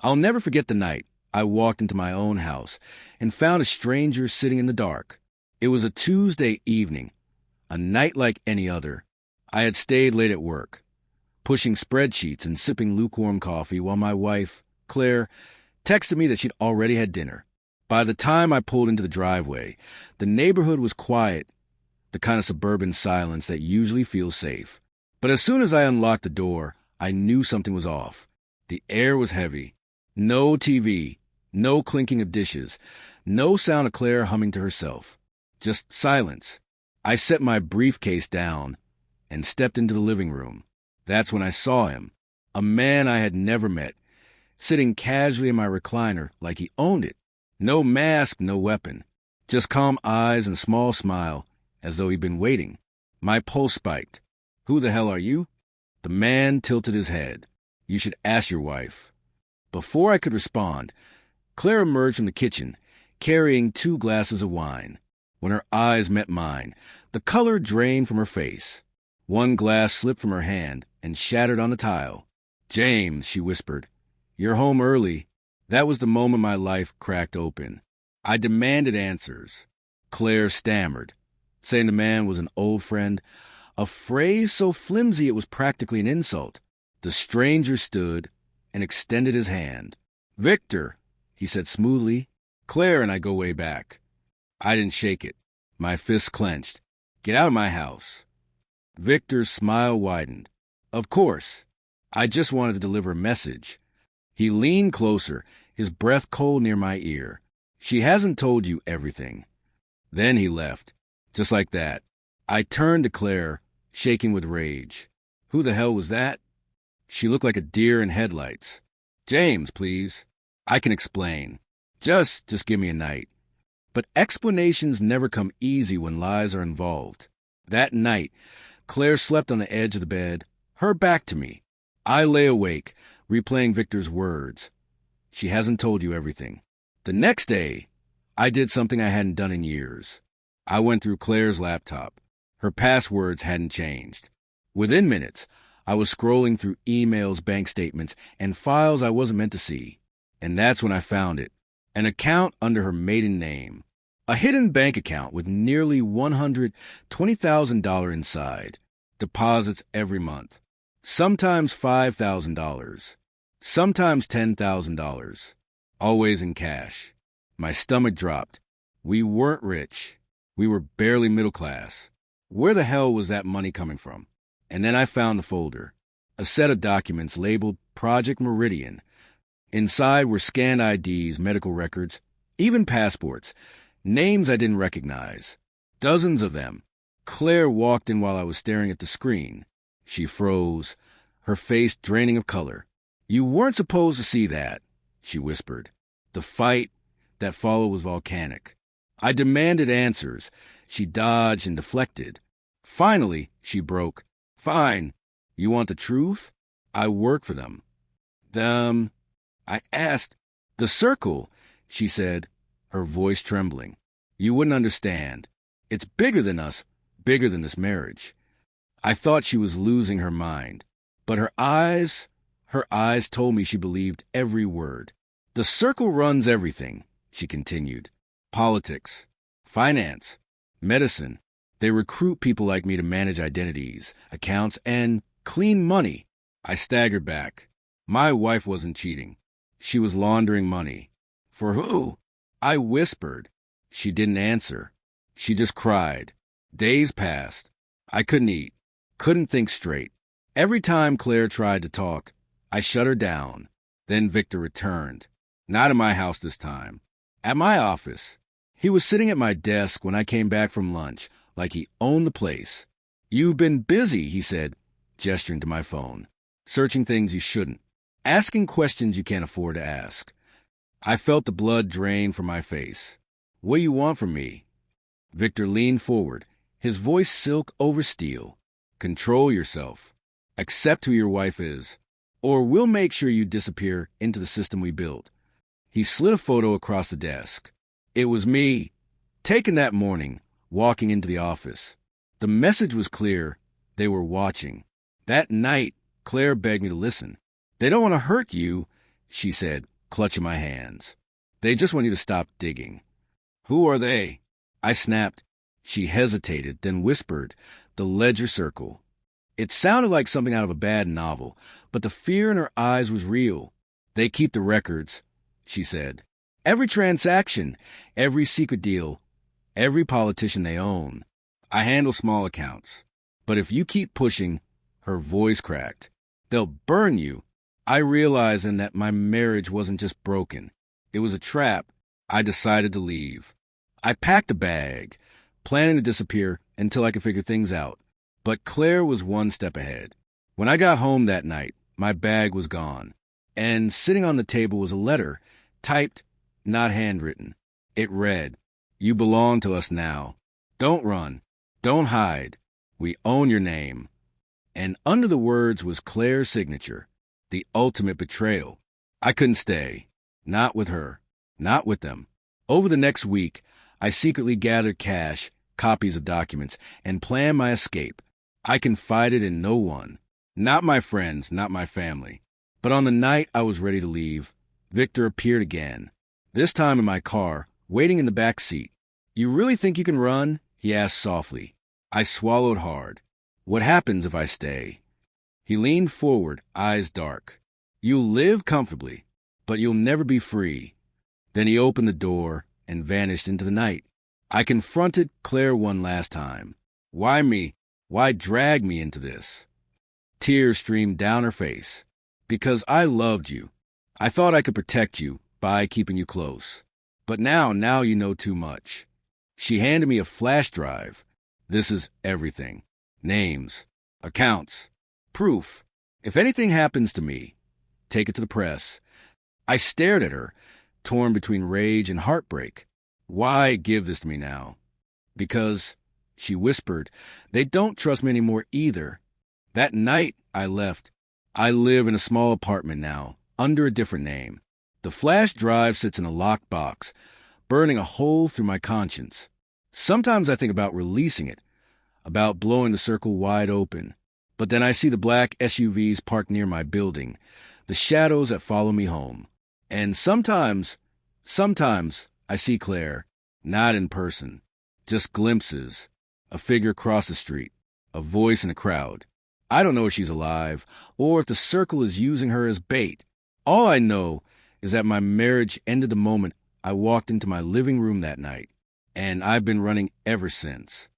I'll never forget the night I walked into my own house and found a stranger sitting in the dark. It was a Tuesday evening, a night like any other. I had stayed late at work, pushing spreadsheets and sipping lukewarm coffee while my wife, Claire, texted me that she'd already had dinner. By the time I pulled into the driveway, the neighborhood was quiet, the kind of suburban silence that usually feels safe. But as soon as I unlocked the door, I knew something was off. The air was heavy. No TV, no clinking of dishes, no sound of Claire humming to herself. Just silence. I set my briefcase down and stepped into the living room. That's when I saw him, a man I had never met, sitting casually in my recliner like he owned it. No mask, no weapon. Just calm eyes and a small smile, as though he'd been waiting. My pulse spiked. "Who the hell are you?" The man tilted his head. "You should ask your wife." Before I could respond, Claire emerged from the kitchen, carrying 2 glasses of wine. When her eyes met mine, the color drained from her face. One glass slipped from her hand and shattered on the tile. "James," she whispered, "you're home early." That was the moment my life cracked open. I demanded answers. Claire stammered, saying the man was an old friend, a phrase so flimsy it was practically an insult. The stranger stood and extended his hand. "Victor," he said smoothly, "Claire and I go way back." I didn't shake it. My fists clenched. "Get out of my house." Victor's smile widened. "Of course. I just wanted to deliver a message." He leaned closer, his breath cold near my ear. "She hasn't told you everything." Then he left, just like that. I turned to Claire, shaking with rage. "Who the hell was that?" She looked like a deer in headlights. "James, please. I can explain. Just give me a night." But explanations never come easy when lies are involved. That night, Claire slept on the edge of the bed, her back to me. I lay awake, replaying Victor's words. "She hasn't told you everything." The next day, I did something I hadn't done in years. I went through Claire's laptop. Her passwords hadn't changed. Within minutes, I was scrolling through emails, bank statements, and files I wasn't meant to see. And that's when I found it. An account under her maiden name. A hidden bank account with nearly $120,000 inside. Deposits every month. Sometimes $5,000. Sometimes $10,000. Always in cash. My stomach dropped. We weren't rich. We were barely middle class. Where the hell was that money coming from? And then I found the folder. A set of documents labeled Project Meridian. Inside were scanned IDs, medical records, even passports, names I didn't recognize. Dozens of them. Claire walked in while I was staring at the screen. She froze, her face draining of color. "You weren't supposed to see that," she whispered. The fight that followed was volcanic. I demanded answers. She dodged and deflected. Finally, she broke. "Fine. You want the truth? I work for them." "Them?" I asked. "The Circle," she said, her voice trembling. "You wouldn't understand. It's bigger than us, bigger than this marriage." I thought she was losing her mind, but her eyes told me she believed every word. "The Circle runs everything," she continued. "Politics, finance, medicine. They recruit people like me to manage identities, accounts, and clean money." I staggered back. My wife wasn't cheating. She was laundering money. For who? I whispered. She didn't answer. She just cried. Days passed. I couldn't eat. Couldn't think straight. Every time Claire tried to talk, I shut her down. Then Victor returned. Not at my house this time. At my office. He was sitting at my desk when I came back from lunch, like he owned the place. "You've been busy," he said, gesturing to my phone. "Searching things you shouldn't. Asking questions you can't afford to ask." I felt the blood drain from my face. "What do you want from me?" Victor leaned forward, his voice silk over steel. "Control yourself. Accept who your wife is, or we'll make sure you disappear into the system we built." He slid a photo across the desk. It was me, taken that morning, walking into the office. The message was clear. They were watching. That night, Claire begged me to listen. "They don't want to hurt you," she said, clutching my hands. They just want you to stop digging. Who are they? I snapped. She hesitated, then whispered, the ledger circle. It sounded like something out of a bad novel, but the fear in her eyes was real. They keep the records, she said. Every transaction, every secret deal, every politician they own. I handle small accounts. But if you keep pushing, her voice cracked, they'll burn you. I realized then that my marriage wasn't just broken. It was a trap. I decided to leave. I packed a bag, planning to disappear until I could figure things out. But Claire was one step ahead. When I got home that night, my bag was gone. And sitting on the table was a letter, typed, not handwritten. It read, "You belong to us now. Don't run. Don't hide. We own your name." And under the words was Claire's signature, the ultimate betrayal. I couldn't stay. Not with her. Not with them. Over the next week, I secretly gathered cash, copies of documents, and planned my escape. I confided in no one. Not my friends, not my family. But on the night I was ready to leave, Victor appeared again. This time in my car, waiting in the back seat. "You really think you can run?" he asked softly. I swallowed hard. "What happens if I stay?" He leaned forward, eyes dark. "You'll live comfortably, but you'll never be free." Then he opened the door and vanished into the night. I confronted Claire one last time. Why me? Why drag me into this? Tears streamed down her face. Because I loved you. I thought I could protect you by keeping you close. But now you know too much. She handed me a flash drive. This is everything. Names, accounts, proof. If anything happens to me, take it to the press. I stared at her, torn between rage and heartbreak. Why give this to me now? Because, she whispered, they don't trust me anymore either. That night I left. I live in a small apartment now, under a different name. The flash drive sits in a locked box, burning a hole through my conscience. Sometimes I think about releasing it, about blowing the circle wide open. But then I see the black SUVs parked near my building, the shadows that follow me home. And sometimes I see Claire, not in person, just glimpses, a figure across the street, a voice in a crowd. I don't know if she's alive or if the circle is using her as bait. All I know is that my marriage ended the moment I walked into my living room that night, and I've been running ever since.